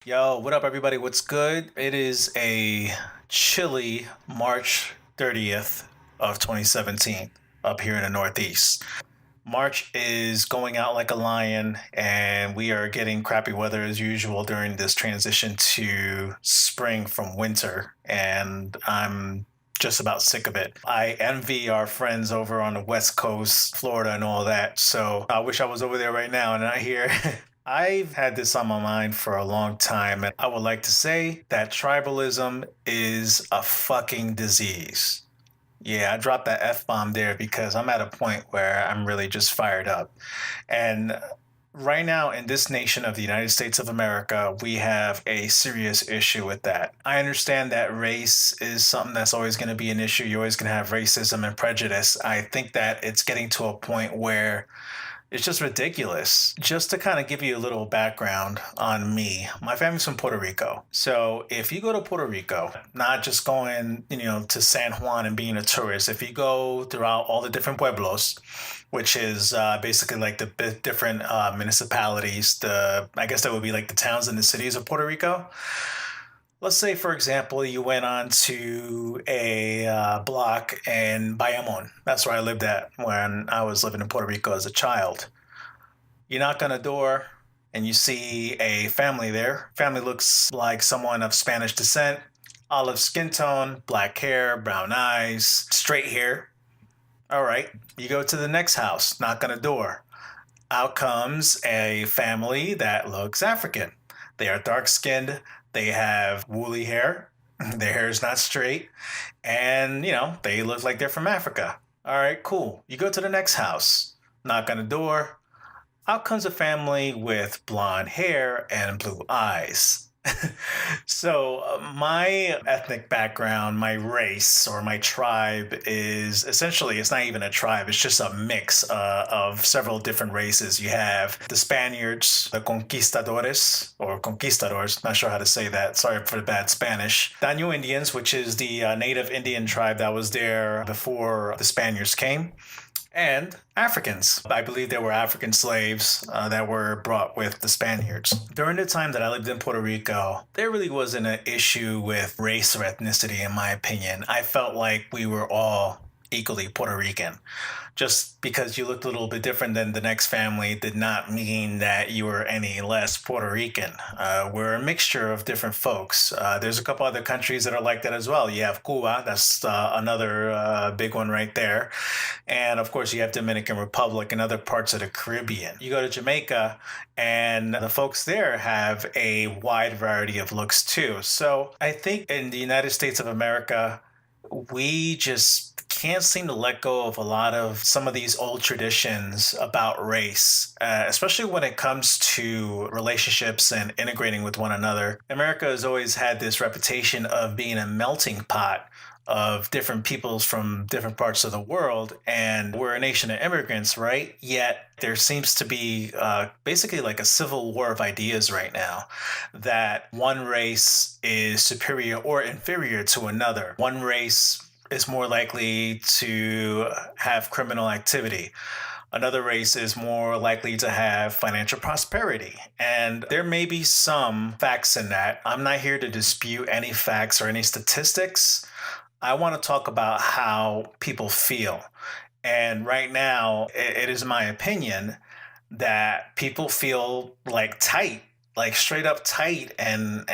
Yo, what up, everybody? What's good? It is a chilly March 30th of 2017 up here in the Northeast. March is going out like a lion, and we are getting crappy weather as usual during this transition to spring from winter. And I'm just about sick of it. I envy our friends over on the West Coast, Florida, and all that. So I wish I was over there right now and not here. I've had this on my mind for a long time, and I would like to say that tribalism is a fucking disease. Yeah, I dropped that F bomb there because I'm at a point where I'm really just fired up. And right now, in this nation of the United States of America, we have a serious issue with that. I understand that race is something that's always going to be an issue. You're always going to have racism and prejudice. I think that it's getting to a point where it's just ridiculous. Just to kind of give you a little background on me, my family's from Puerto Rico. So if you go to Puerto Rico, not just going, to San Juan and being a tourist, if you go throughout all the different pueblos, which is basically like the different municipalities, I guess that would be like the towns and the cities of Puerto Rico. Let's say, for example, you went on to a block in Bayamon. That's where I lived at when I was living in Puerto Rico as a child. You knock on a door and you see a family there. Family looks like someone of Spanish descent, olive skin tone, black hair, brown eyes, straight hair. All right, you go to the next house, knock on a door. Out comes a family that looks African. They are dark skinned, they have woolly hair, their hair is not straight, and they look like they're from Africa. All right, cool. You go to the next house, knock on the door. Out comes a family with blonde hair and blue eyes. My ethnic background, my race or my tribe is essentially, it's not even a tribe, it's just a mix of several different races. You have the Spaniards, the conquistadores or conquistadors, not sure how to say that, sorry for the bad Spanish. Daño Indians, which is the native Indian tribe that was there before the Spaniards came, and Africans. I believe there were African slaves that were brought with the Spaniards. During the time that I lived in Puerto Rico, there really wasn't an issue with race or ethnicity, in my opinion. I felt like we were all equally Puerto Rican. Just because you looked a little bit different than the next family did not mean that you were any less Puerto Rican. We're a mixture of different folks. There's a couple other countries that are like that as well. You have Cuba, that's another big one right there. And of course, you have Dominican Republic and other parts of the Caribbean. You go to Jamaica, and the folks there have a wide variety of looks too. So I think in the United States of America, we just can't seem to let go of a lot of some of these old traditions about race, especially when it comes to relationships and integrating with one another. America has always had this reputation of being a melting pot of different peoples from different parts of the world, and we're a nation of immigrants, right? Yet there seems to be basically like a civil war of ideas right now, that one race is superior or inferior to another. One race is more likely to have criminal activity. Another race is more likely to have financial prosperity. And there may be some facts in that. I'm not here to dispute any facts or any statistics. I want to talk about how people feel. And right now, it is my opinion that people feel like tight, like straight up tight, and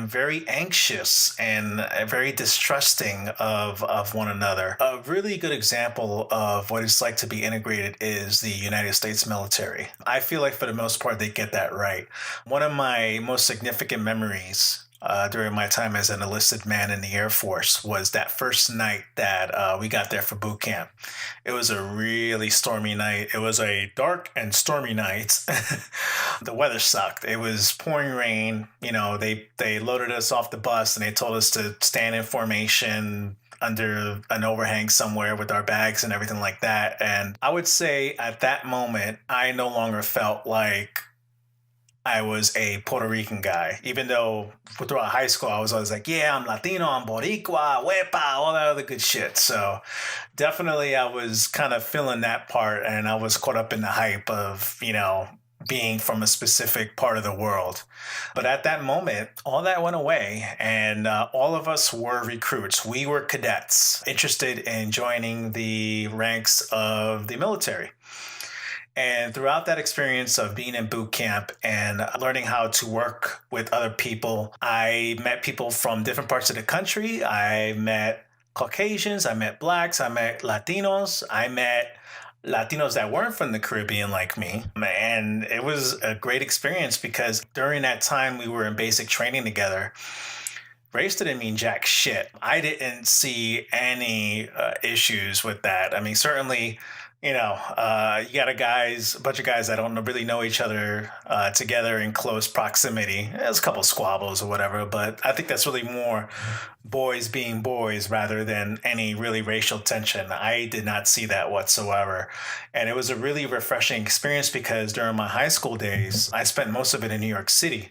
very anxious and very distrusting of one another. A really good example of what it's like to be integrated is the United States military. I feel like for the most part they get that right. One of my most significant memories during my time as an enlisted man in the Air Force was that first night that we got there for boot camp. It was a really stormy night. It was a dark and stormy night. The weather sucked. It was pouring rain. They loaded us off the bus and they told us to stand in formation under an overhang somewhere with our bags and everything like that. And I would say at that moment, I no longer felt like I was a Puerto Rican guy, even though throughout high school I was always like, yeah, I'm Latino, I'm Boricua, Wepa, all that other good shit. So definitely I was kind of feeling that part, and I was caught up in the hype of, being from a specific part of the world. But at that moment, all that went away, and all of us were recruits. We were cadets interested in joining the ranks of the military. And throughout that experience of being in boot camp and learning how to work with other people, I met people from different parts of the country. I met Caucasians, I met Blacks, I met Latinos, I met Latinos that weren't from the Caribbean like me. And it was a great experience because during that time we were in basic training together. Race didn't mean jack shit. I didn't see any issues with that. I mean, certainly, you got a bunch of guys that don't really know each other together in close proximity. There's a couple squabbles or whatever, but I think that's really more boys being boys rather than any really racial tension. I did not see that whatsoever. And it was a really refreshing experience because during my high school days, I spent most of it in New York City.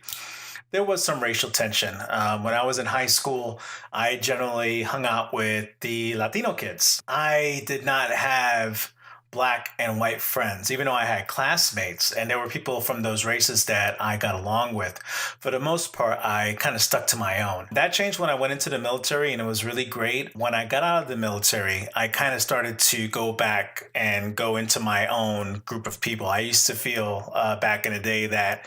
There was some racial tension. When I was in high school, I generally hung out with the Latino kids. I did not have black and white friends, even though I had classmates and there were people from those races that I got along with. For the most part, I kind of stuck to my own. That changed when I went into the military and it was really great. When I got out of the military, I kind of started to go back and go into my own group of people. I used to feel back in the day that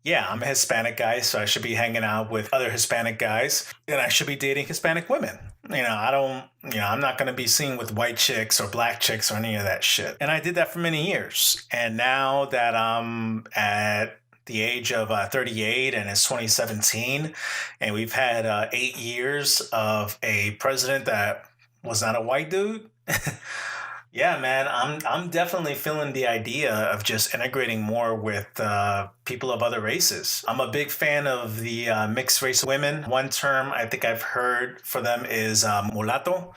yeah, I'm a Hispanic guy, so I should be hanging out with other Hispanic guys and I should be dating Hispanic women. I'm not going to be seen with white chicks or black chicks or any of that shit. And I did that for many years. And now that I'm at the age of 38 and it's 2017, and we've had 8 years of a president that was not a white dude. Yeah, man, I'm definitely feeling the idea of just integrating more with people of other races. I'm a big fan of the mixed race women. One term I think I've heard for them is mulatto.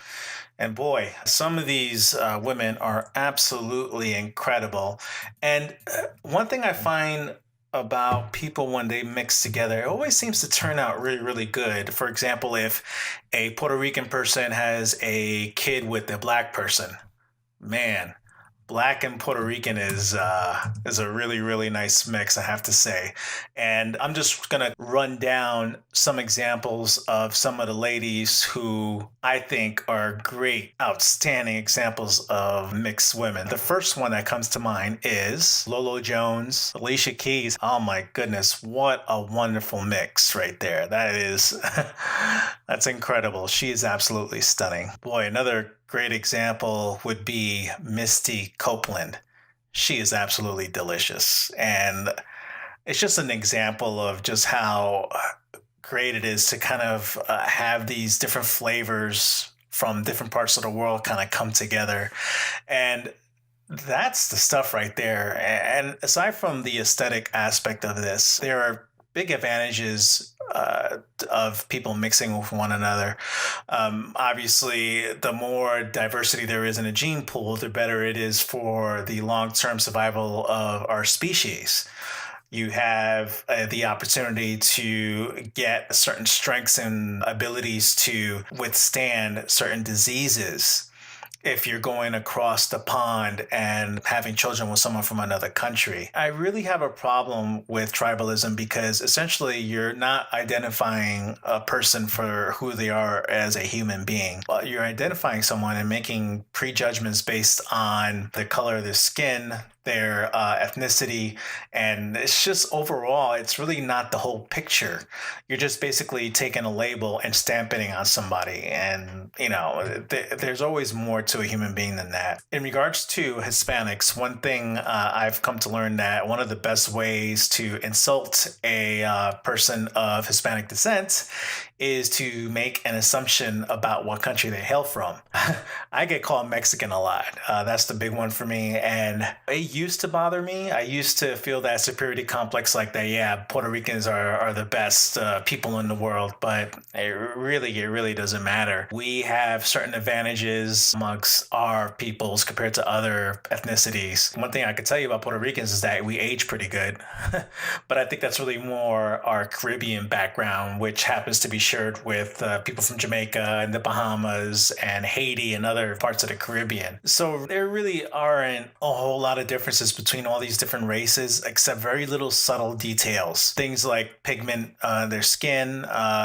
And boy, some of these women are absolutely incredible. And one thing I find about people when they mix together, it always seems to turn out really, really good. For example, if a Puerto Rican person has a kid with a black person, man, black and Puerto Rican is a really really nice mix, I have to say. And I'm just gonna run down some examples of some of the ladies who I think are great, outstanding examples of mixed women. The first one that comes to mind is Lolo Jones, Alicia Keys. Oh my goodness, what a wonderful mix right there. That is that's incredible. She is absolutely stunning. Boy, another great example would be Misty Copeland. She is absolutely delicious. And it's just an example of just how great it is to kind of have these different flavors from different parts of the world kind of come together. And that's the stuff right there. And aside from the aesthetic aspect of this, there are big advantages of people mixing with one another. Obviously, the more diversity there is in a gene pool, the better it is for the long-term survival of our species. You have the opportunity to get certain strengths and abilities to withstand certain diseases if you're going across the pond and having children with someone from another country. I really have a problem with tribalism because essentially you're not identifying a person for who they are as a human being. You're identifying someone and making prejudgments based on the color of their skin, their ethnicity, and it's just overall, it's really not the whole picture. You're just basically taking a label and stamping it on somebody, and there's always more to a human being than that. In regards to Hispanics, one thing I've come to learn that one of the best ways to insult a person of Hispanic descent is to make an assumption about what country they hail from. I get called Mexican a lot. That's the big one for me. And it used to bother me. I used to feel that superiority complex like that. Yeah, Puerto Ricans are the best people in the world, but it really doesn't matter. We have certain advantages amongst our peoples compared to other ethnicities. One thing I could tell you about Puerto Ricans is that we age pretty good, but I think that's really more our Caribbean background, which happens to be T-shirt with people from Jamaica and the Bahamas and Haiti and other parts of the Caribbean. So there really aren't a whole lot of differences between all these different races, except very little subtle details. Things like pigment, their skin,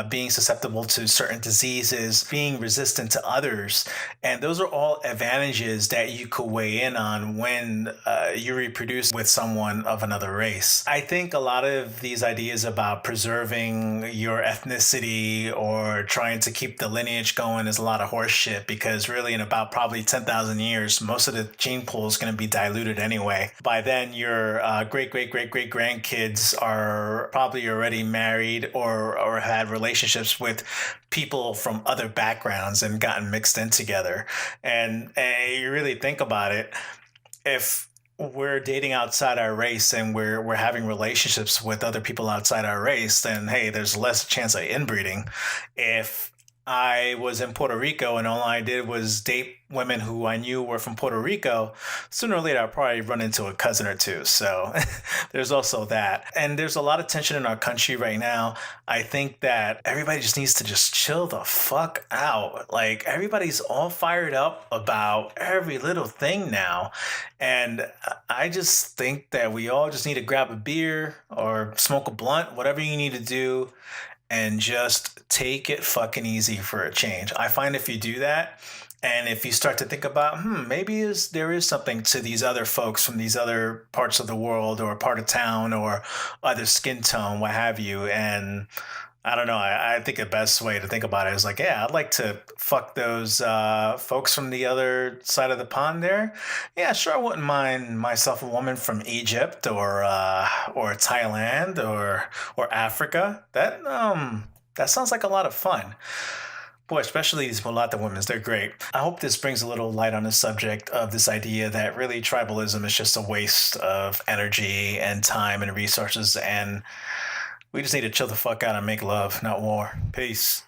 being susceptible to certain diseases, being resistant to others. And those are all advantages that you could weigh in on when you reproduce with someone of another race. I think a lot of these ideas about preserving your ethnicity or trying to keep the lineage going is a lot of horse shit, because really in about probably 10,000 years, most of the gene pool is going to be diluted anyway. By then, your great, great, great, great grandkids are probably already married or had relationships with people from other backgrounds and gotten mixed in together. And you really think about it, if we're dating outside our race and we're having relationships with other people outside our race, then hey, there's less chance of inbreeding. If I was in Puerto Rico and all I did was date women who I knew were from Puerto Rico, sooner or later I'll probably run into a cousin or two. So there's also that. And there's a lot of tension in our country right now. I think that everybody just needs to just chill the fuck out. Like, everybody's all fired up about every little thing now. And I just think that we all just need to grab a beer or smoke a blunt, whatever you need to do, and just take it fucking easy for a change. I find if you do that, and if you start to think about, maybe there is something to these other folks from these other parts of the world or part of town or other skin tone, what have you, and I don't know. I think the best way to think about it is like, yeah, I'd like to fuck those folks from the other side of the pond there. Yeah, sure, I wouldn't mind myself a woman from Egypt or Thailand or Africa. That sounds like a lot of fun. Boy, especially these mulatto women, they're great. I hope this brings a little light on the subject of this idea that really tribalism is just a waste of energy and time and resources, and we just need to chill the fuck out and make love, not war. Peace.